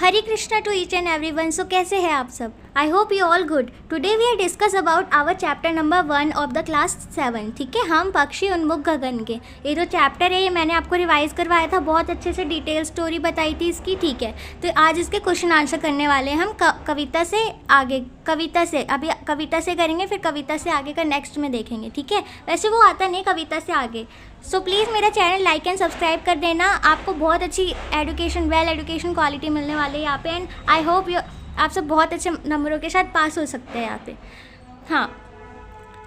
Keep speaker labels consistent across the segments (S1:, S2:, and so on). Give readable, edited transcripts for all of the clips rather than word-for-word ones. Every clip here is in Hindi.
S1: Hare Krishna to each and everyone. So कैसे हैं आप सब? I hope you all good. Today we are discuss about our chapter number 1 of the class 7। ठीक है, हम पक्षी उन्मुख गगन के ये जो चैप्टर है ये मैंने आपको रिवाइज करवाया था, बहुत अच्छे से डिटेल स्टोरी बताई थी इसकी। ठीक है, तो आज इसके क्वेश्चन आंसर करने वाले हैं हम कविता से आगे, अभी कविता से करेंगे, फिर कविता से आगे का नेक्स्ट में देखेंगे। ठीक है, वैसे वो आता नहीं कविता से आगे। सो प्लीज़ मेरा चैनल लाइक एंड सब्सक्राइब कर देना, आपको बहुत अच्छी वेल एजुकेशन क्वालिटी मिलने वाली है यहाँ पे। एंड आई होप आप सब बहुत अच्छे नंबरों के साथ पास हो सकते हैं यहाँ पे। हाँ,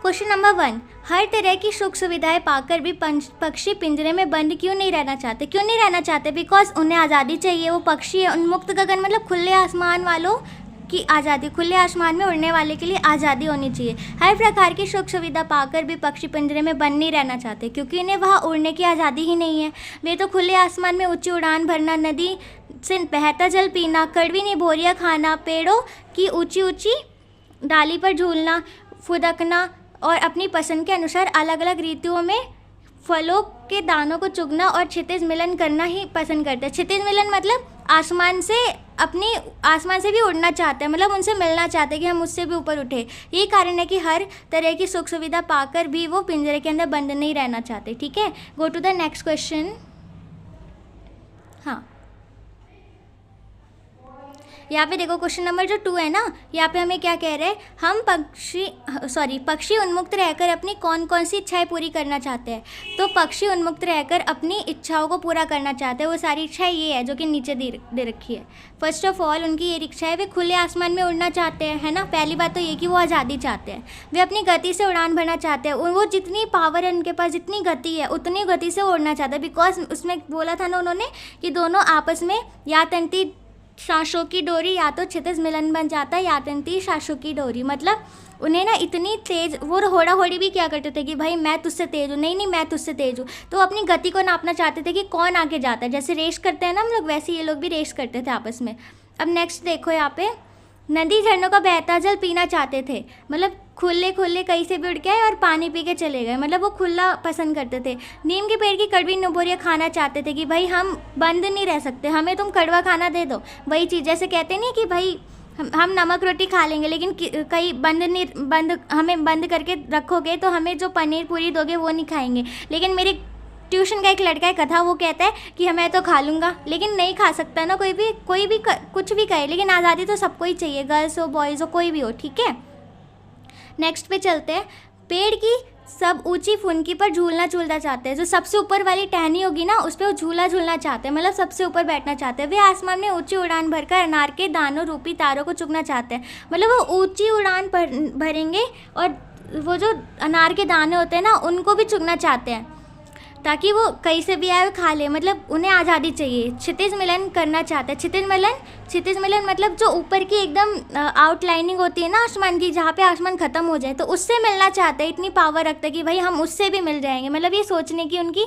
S1: क्वेश्चन नंबर 1, हर तरह की सुख सुविधाएं पाकर भी पक्षी पिंजरे में बंद क्यों नहीं रहना चाहते? क्यों नहीं रहना चाहते? बिकॉज उन्हें आज़ादी चाहिए। वो पक्षी है, उन्मुक्त गगन मतलब खुले आसमान वालों की आज़ादी, खुले आसमान में उड़ने वाले के लिए आज़ादी होनी चाहिए। हर प्रकार की सुख सुविधा पाकर भी पक्षी पिंजरे में बंद नहीं रहना चाहते, क्योंकि इन्हें वहाँ उड़ने की आज़ादी ही नहीं है। वे तो खुले आसमान में ऊंची उड़ान भरना, नदी से बहता जल पीना, कड़वी निभोरियाँ खाना, पेड़ों की ऊंची ऊंची डाली पर झूलना, फुदकना और अपनी पसंद के अनुसार अलग अलग ऋतुओं में फलों के दानों को चुगना और क्षितिज मिलन करना ही पसंद करते हैं। क्षितिज मिलन मतलब आसमान से भी उड़ना चाहते हैं, मतलब उनसे मिलना चाहते हैं कि हम उससे भी ऊपर उठे। यही कारण है कि हर तरह की सुख सुविधा पाकर भी वो पिंजरे के अंदर बंद नहीं रहना चाहते। ठीक है, go to the next question. हाँ, यहाँ पे देखो क्वेश्चन नंबर जो 2 है ना, यहाँ पे हमें क्या कह रहे हैं, हम पक्षी उन्मुक्त रहकर अपनी कौन कौन सी इच्छाएं पूरी करना चाहते हैं। तो पक्षी उन्मुक्त रहकर अपनी इच्छाओं को पूरा करना चाहते हैं। वो सारी इच्छाएं ये है जो कि नीचे दे रखी है। फर्स्ट ऑफ ऑल उनकी ये इच्छा है, वे खुले आसमान में उड़ना चाहते हैं, है ना। पहली बात तो ये कि वो आज़ादी चाहते हैं। वे अपनी गति से उड़ान भरना चाहते हैं। वो जितनी पावर है उनके पास, जितनी गति है उतनी गति से उड़ना चाहते हैं। बिकॉज उसमें बोला था ना उन्होंने कि दोनों आपस में या तंती सांसों की डोरी, या तो क्षितिज मिलन बन जाता है या तंती सांसों की डोरी। मतलब उन्हें ना इतनी तेज़, वो होड़ा होड़ी भी क्या करते थे कि भाई मैं तुझसे तेज़ हूँ, नहीं मैं तुझसे तेज़ हूँ। तो अपनी गति को नापना चाहते थे कि कौन आगे जाता है। जैसे रेस करते हैं ना हम लोग, वैसे ये लोग भी रेस करते थे आपस में। अब नेक्स्ट देखो, यहाँ पे नदी झरनों का बहता जल पीना चाहते थे। मतलब खुले कहीं से भी उड़ के आए और पानी पी के चले गए, मतलब वो खुला पसंद करते थे। नीम के पेड़ की कड़वी निभोरियाँ खाना चाहते थे कि भाई हम बंद नहीं रह सकते, हमें तुम कड़वा खाना दे दो। वही चीज़ जैसे कहते नहीं कि भाई हम नमक रोटी खा लेंगे, लेकिन कहीं हमें बंद करके रखोगे तो हमें जो पनीर पूरी दोगे वो नहीं खाएंगे। लेकिन मेरे ट्यूशन का एक लड़का है कथा, वो कहता है कि मैं तो खा लूँगा, लेकिन नहीं खा सकता ना कोई भी कुछ भी कहे। लेकिन आज़ादी तो सबको ही चाहिए, गर्ल्स हो बॉयज़ हो कोई भी हो। ठीक है, नेक्स्ट पे चलते हैं। पेड़ की सब ऊंची फुनकी पर झूलना चाहते हैं। जो सबसे ऊपर वाली टहनी होगी ना उस पर वो झूलना चाहते हैं, मतलब सबसे ऊपर बैठना चाहते हैं। वे आसमान में ऊंची उड़ान भरकर अनार के दानों रूपी तारों को चुगना चाहते हैं। मतलब वो ऊंची उड़ान भरेंगे और वो जो अनार के दाने होते हैं ना उनको भी चुगना चाहते हैं, ताकि वो कहीं से भी आए खा ले। मतलब उन्हें आज़ादी चाहिए। क्षितिज मिलन करना चाहते हैं। क्षितिज मिलन मतलब जो ऊपर की एकदम आउटलाइनिंग होती है ना आसमान की, जहाँ पे आसमान ख़त्म हो जाए, तो उससे मिलना चाहते हैं। इतनी पावर रखते हैं कि भाई हम उससे भी मिल जाएंगे। मतलब ये सोचने की उनकी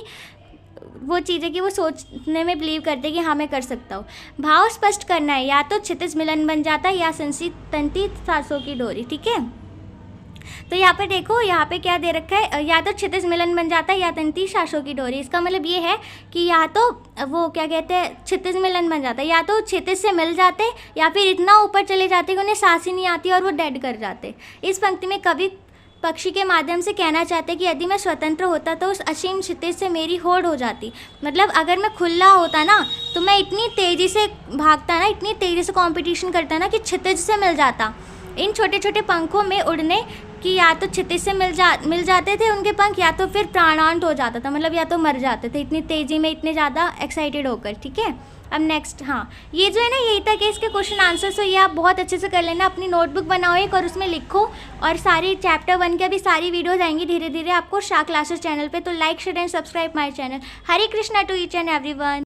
S1: वो चीज़ है कि वो सोचने में बिलीव करते हैं कि हाँ मैं कर सकता हूँ। भाव स्पष्ट करना है, या तो क्षितिज मिलन बन जाता है या तंती सांसों की डोरी। ठीक है, तो यहाँ पे देखो, यहाँ पे क्या दे रखा है, या तो क्षितिज मिलन बन जाता है या तंती सांसों की डोरी। इसका मतलब ये है कि या तो वो क्या कहते हैं क्षितिज मिलन बन जाता है, या तो क्षितिज से मिल जाते या फिर इतना ऊपर चले जाते कि उन्हें सांस ही नहीं आती और वो डेड कर जाते। इस पंक्ति में कवि पक्षी के माध्यम से कहना चाहते कि यदि मैं स्वतंत्र होता तो उस असीम क्षितिज से मेरी होड़ हो जाती। मतलब अगर मैं खुला होता ना तो मैं इतनी तेज़ी से भागता ना, इतनी तेज़ी से कॉम्पिटिशन करता ना कि क्षितिज से मिल जाता। इन छोटे छोटे पंखों में उड़ने कि या तो क्षितिज से मिल जाते थे उनके पंख, या तो फिर प्राणांत हो जाता था, मतलब या तो मर जाते थे इतनी तेज़ी में, इतने ज़्यादा एक्साइटेड होकर। ठीक है, अब नेक्स्ट, हाँ ये जो है ना यही तक है इसके क्वेश्चन आंसर। तो ये आप बहुत अच्छे से कर लेना, अपनी नोटबुक बनाओ एक और उसमें लिखो। और सारी चैप्टर 1 की अभी सारी वीडियोज़ आएंगी धीरे धीरे आपको शाह क्लासेस चैनल पे। तो like share and subscribe my channel. Hare Krishna to each and everyone.